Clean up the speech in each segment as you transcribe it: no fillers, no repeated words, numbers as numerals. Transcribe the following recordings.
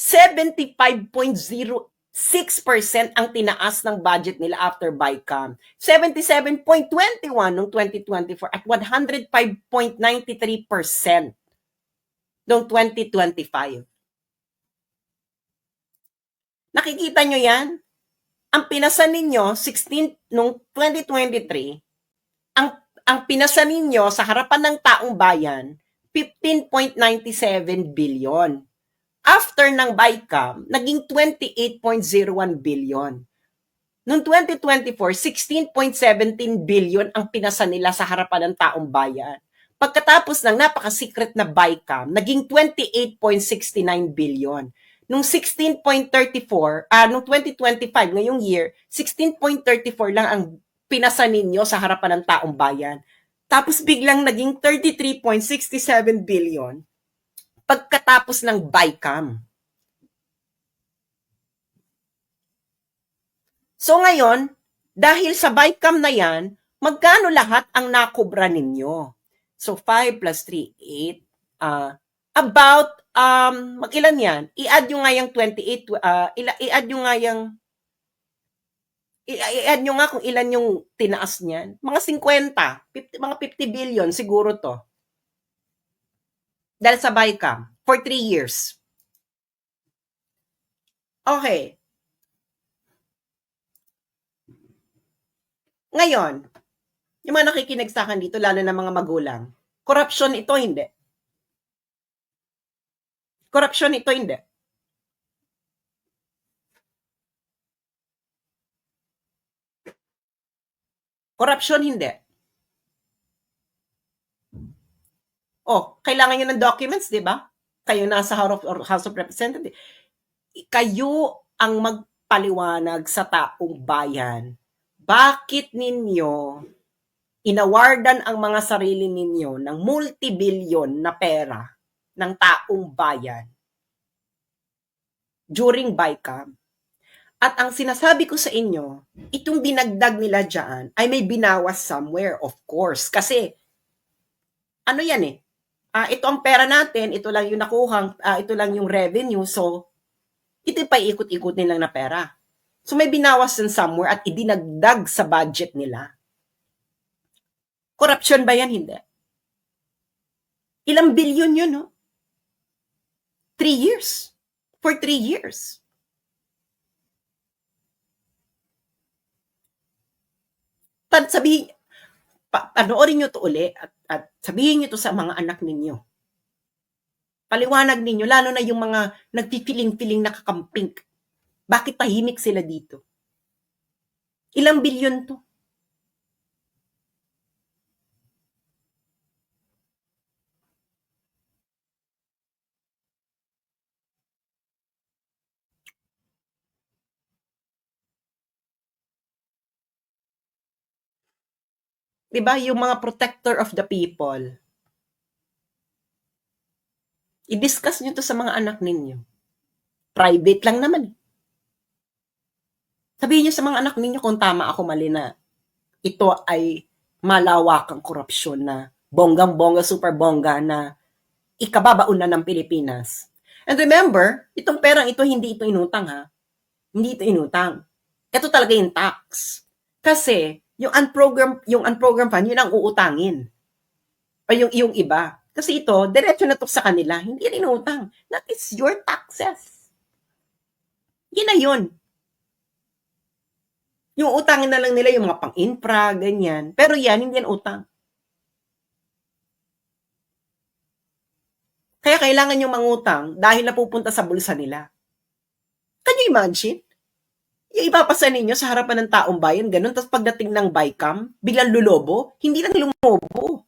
75.06% ang tinaas ng budget nila after BICAM. 77.21 noong 2024 at 105.93% noong 2025. Nakikita nyo yan? Ang pinasa ninyo, 16 noong 2023, ang pinasa ninyo sa harapan ng taong bayan, 15.97 billion. After ng BICAM, naging 28.01 billion. Noong 2024, 16.17 billion ang pinasa nila sa harapan ng taong bayan. Pagkatapos ng napaka-secret na BICAM, naging 28.69 billion. Noong 16.34, noong 2025, ngayong year, 16.34 lang ang pinasa ninyo sa harapan ng taong bayan. Tapos biglang naging 33.67 billion pagkatapos ng BICAM. So ngayon, dahil sa BICAM na yan, magkano lahat ang nakubra ninyo? So 5 plus 3, 8. About, mag-ilan yan? I-add nyo nga yung 28, i-add nyo nga yung, i-add nyo nga kung ilan yung tinaas niyan. Mga 50, mga 50 billion siguro to. Dahil sa BICAM, for 3 years. Okay. Ngayon, yung mga nakikinig sa akin dito, lalo na mga magulang, corruption ito, hindi. Corruption ito, hindi. Corruption, hindi. Oh, kailangan nyo ng documents, di ba? Kayo nasa House of Representatives. Kayo ang magpaliwanag sa taong bayan. Bakit ninyo inawardan ang mga sarili ninyo ng multi-billion na pera ng taong bayan during BICAM? At ang sinasabi ko sa inyo, itong dinagdag nila dyan ay may binawas somewhere, of course. Kasi, ano yan eh, ito ang pera natin, ito lang yung nakuhang, ito lang yung revenue, so, ito pa iikot-ikutin lang na pera. So, may binawas din somewhere at idinagdag sa budget nila. Corruption ba yan? Hindi. Ilang bilyon yun, no? 3 years. For 3 years. Sabihin, panoorin nyo to uli at sabihin nyo to sa mga anak ninyo. Paliwanag ninyo, lalo na yung mga nagpipiling-piling nakakamping. Bakit tahimik sila dito? Ilang bilyon to? Diba? Yung mga protector of the people. I-discuss nyo to sa mga anak ninyo. Private lang naman. Sabihin nyo sa mga anak ninyo kung tama ako, mali na ito ay malawakang korupsyon na bonggang-bongga, super bongga na ikababaon na ng Pilipinas. And remember, itong perang ito, hindi ito inutang ha. Hindi ito inutang. Ito talaga yung tax. Kasi, yung unprogrammed fund, yun ang uutangin. O yung iba. Kasi ito, diretso na to sa kanila. Hindi yan inutang. That is your taxes. Yun na yun. Yung utangin na lang nila yung mga pang-infra, ganyan. Pero yan, hindi yan utang. Kaya kailangan yung mangutang dahil napupunta sa bulsa nila. Can you imagine? Yung ipapasa ninyo sa harapan ng taong bayan, ganun, tapos pagdating ng BICAM, biglang lulobo, hindi lang lumobo.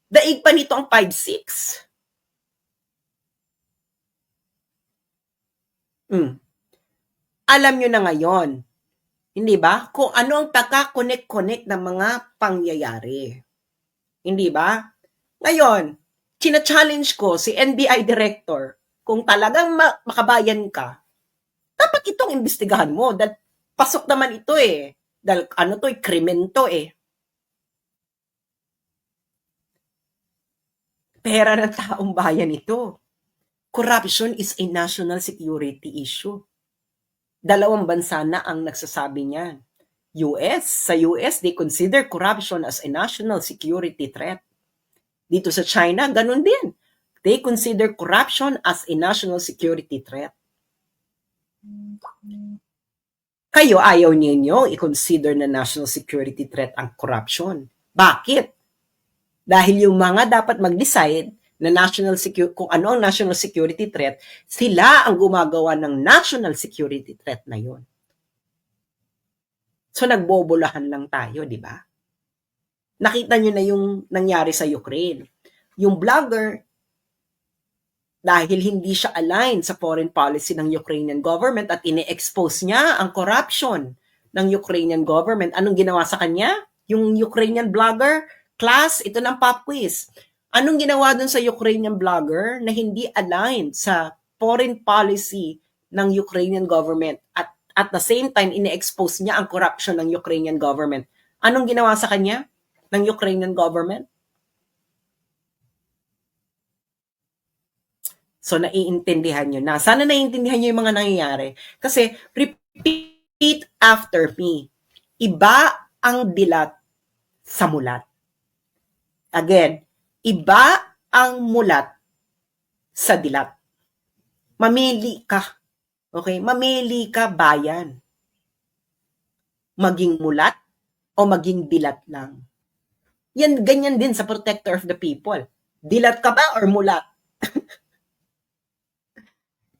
Daig pa nito ang 5-6. Alam nyo na ngayon, hindi ba? Kung ano ang pagka-connect-connect ng mga pangyayari. Hindi ba? Ngayon, china-challenge ko si NBI Director, kung talagang makabayan ka, dapat itong imbestigahan mo. Dahil pasok naman ito eh. Dahil ano to, krimen to eh. Pera ng taong bayan ito. Corruption is a national security issue. Dalawang bansa na ang nagsasabi niyan. Sa US, they consider corruption as a national security threat. Dito sa China, ganun din. They consider corruption as a national security threat. Kayo, ayaw ninyo i-consider na national security threat ang corruption. Bakit? Dahil yung mga dapat mag-decide na kung ano ang national security threat, sila ang gumagawa ng national security threat na yun. So, nagbobolahan lang tayo, di ba? Nakita nyo na yung nangyari sa Ukraine. Yung blogger, dahil hindi siya aligned sa foreign policy ng Ukrainian government at ine-expose niya ang corruption ng Ukrainian government. Anong ginawa sa kanya? Yung Ukrainian blogger, class, ito ng pop quiz. Anong ginawa dun sa Ukrainian blogger na hindi aligned sa foreign policy ng Ukrainian government at the same time ine-expose niya ang corruption ng Ukrainian government? Anong ginawa sa kanya ng Ukrainian government? So, naiintindihan nyo na. Sana naiintindihan nyo yung mga nangyayari. Kasi, repeat after me. Iba ang dilat sa mulat. Again, iba ang mulat sa dilat. Mamili ka. Okay? Mamili ka, bayan. Maging mulat o maging dilat lang. Yan, ganyan din sa protector of the people. Dilat ka ba or mulat?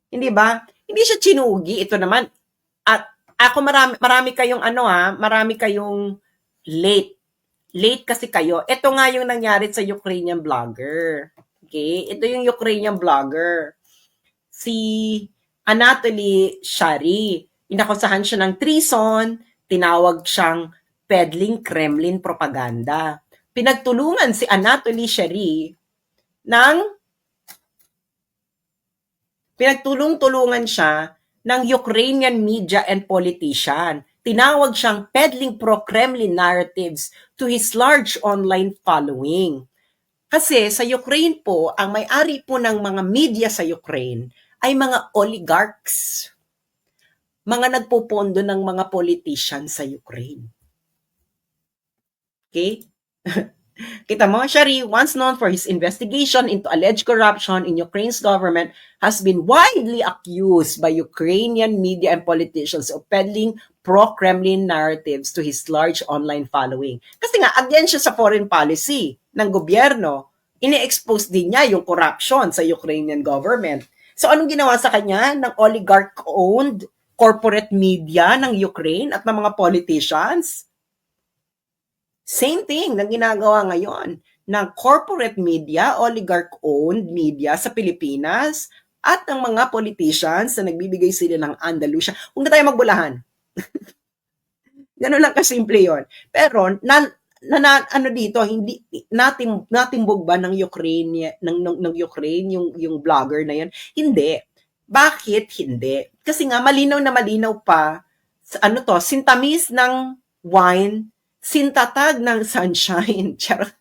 Hindi ba? Hindi siya chinugi. Ito naman, at ako marami kayong marami kayong late. Late kasi kayo. Ito nga yung nangyari sa Ukrainian blogger. Okay? Ito yung Ukrainian blogger. Si Anatoly Shary. Inakusahan siya ng treason. Tinawag siyang peddling Kremlin propaganda. Pinagtulungan si Anatoly Shary pinagtulong-tulungan siya ng Ukrainian media and politician. Tinawag siyang peddling pro-Kremlin narratives to his large online following. Kasi sa Ukraine po, ang may-ari po ng mga media sa Ukraine ay mga oligarchs. Mga nagpopondo ng mga politician sa Ukraine. Okay? Kita mo, Shary, once known for his investigation into alleged corruption in Ukraine's government, has been widely accused by Ukrainian media and politicians of peddling pro-Kremlin narratives to his large online following. Kasi nga, against siya sa foreign policy ng gobyerno, ini-expose din niya yung corruption sa Ukrainian government. So, anong ginawa sa kanya ng oligarch-owned corporate media ng Ukraine at ng mga politicians? Same thing na ginagawa ngayon ng corporate media, oligarch-owned media sa Pilipinas at ng mga politicians na nagbibigay sila ng Andalusia. Huwag na tayo magbulahan. Ganun lang kasimple yon. Pero, dito, hindi natimbog ba ng Ukraine yung blogger na yan? Hindi. Bakit hindi? Kasi nga malinaw na malinaw pa sintamis ng wine, sintatag ng sunshine. Charot.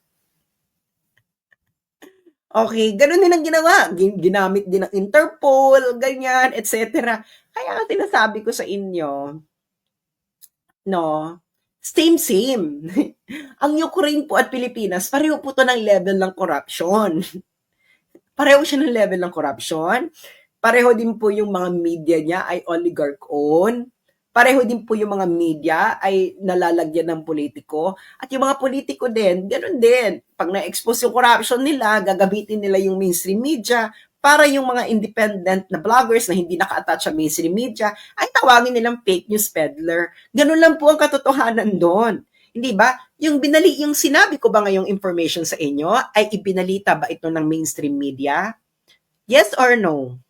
Okay, ganun din ang ginawa. Ginamit din ng Interpol, ganyan, etc. Kaya nga sinasabi ko sa inyo, same. Ang Ukraine po at Pilipinas, pareho po to ng level ng corruption. Pareho siya ng level ng corruption. Pareho din po yung mga media niya ay oligarch-owned. Pareho din po yung mga media ay nalalagyan ng politiko. At yung mga politiko din, ganun din. Pag na-expose yung corruption nila, gagamitin nila yung mainstream media para yung mga independent na bloggers na hindi naka-attach sa mainstream media ay tawagin nilang fake news peddler. Ganun lang po ang katotohanan doon. Hindi ba? Yung sinabi ko ba ngayong information sa inyo ay ibinalita ba ito ng mainstream media? Yes or no?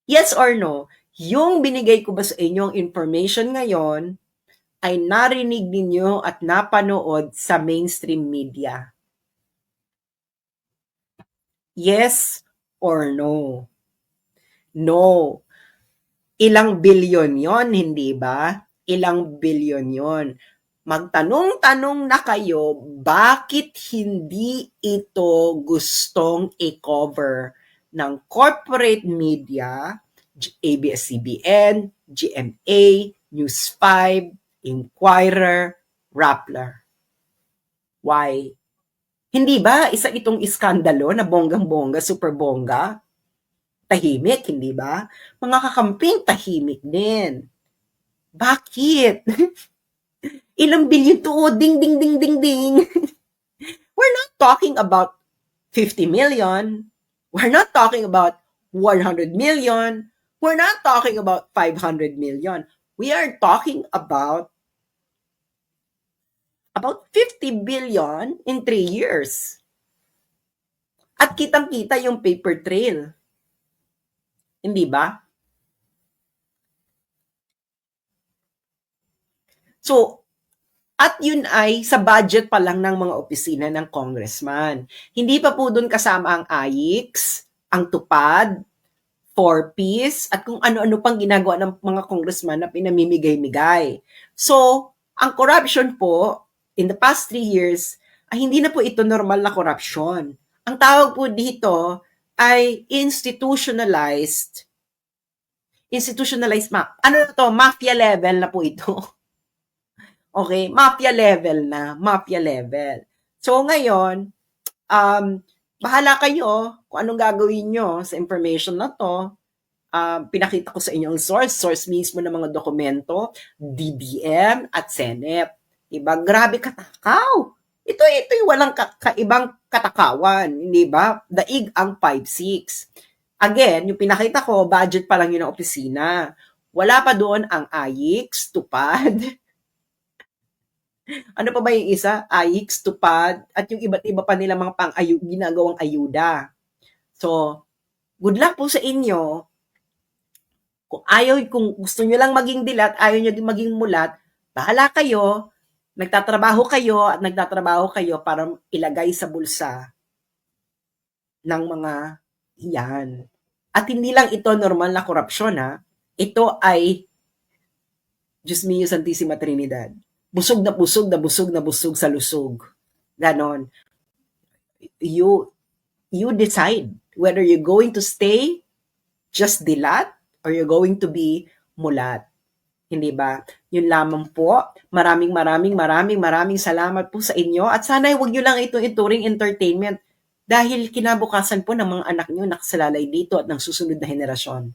Yes or no? Yung binigay ko ba sa inyong information ngayon ay narinig ninyo at napanood sa mainstream media? Yes or no? No. Ilang bilyon yon, hindi ba? Ilang bilyon yon. Magtanong-tanong na kayo, bakit hindi ito gustong i-cover ng corporate media, ABS-CBN, GMA, News 5, Inquirer, Rappler. Why? Hindi ba isa itong iskandalo na bonggang-bongga, super bongga? Tahimik, hindi ba? Mga kakamping tahimik din. Bakit? Ilang bilyon to? Ding, ding, ding, ding, ding. We're not talking about 50 million. We're not talking about 100 million. We're not talking about 500 million. We are talking about 50 billion in 3 years. At kitang-kita yung paper trail. Hindi ba? So, at yun ay sa budget pa lang ng mga opisina ng congressman. Hindi pa po doon kasama ang AIX, ang tupad, 4Ps, at kung ano-ano pang ginagawa ng mga congressman na pinamimigay-migay. So, ang corruption po, in the past 3 years, ay hindi na po ito normal na corruption. Ang tawag po dito ay institutionalized ano na to, mafia level na po ito. Okay, mafia level. So ngayon, bahala kayo kung anong gagawin nyo sa information na to. Pinakita ko sa inyo ang source mismo ng mga dokumento, DBM at Senate. Diba? Grabe katakaw. Ito yung walang kaibang katakawan, hindi ba? Daig ang 5-6. Again, yung pinakita ko, budget pa lang yun ng opisina. Wala pa doon ang AIX, tupad. Ano pa ba yung isa? AIX, tupad, at yung iba't iba pa nila mga ginagawang ayuda. So, good luck po sa inyo. Kung gusto nyo lang maging dilat, ayaw nyo din maging mulat, bahala kayo, nagtatrabaho kayo para ilagay sa bulsa ng mga iyan. At hindi lang ito normal na korupsyon, ha? Ito ay Diyos mio Santissima Trinidad. Busog na busog na busog na busog sa lusog. Ganon. You decide whether you're going to stay just dilat or you're going to be mulat. Hindi ba? Yun lamang po. Maraming salamat po sa inyo. At sana huwag nyo lang ito ituring entertainment dahil kinabukasan po ng mga anak nyo nakasalalay dito at ng susunod na henerasyon.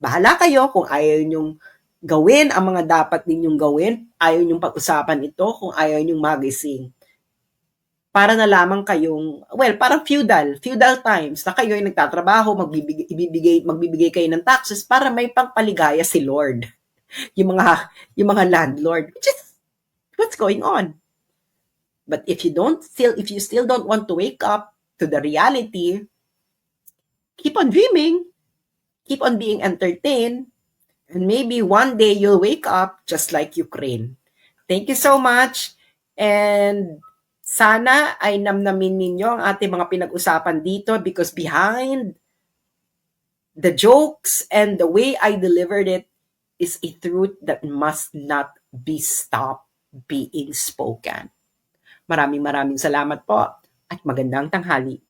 Bahala kayo kung ayaw nyong gawin ang mga dapat ninyong gawin, ayaw nyong pag-usapan ito, kung ayaw nyong magising. Para na lamang kayong, parang feudal times na kayo ay nagtatrabaho, magbibigay kayo ng taxes para may pangpaligaya si Lord. yung mga landlord, which is what's going on. But if you still don't want to wake up to the reality, keep on dreaming, keep on being entertained, and maybe one day you'll wake up just like Ukraine. Thank you so much, and sana ay namnamin ninyo ang ating mga pinag-usapan dito because behind the jokes and the way I delivered it is a truth that must not be stopped being spoken. Maraming salamat po at magandang tanghali.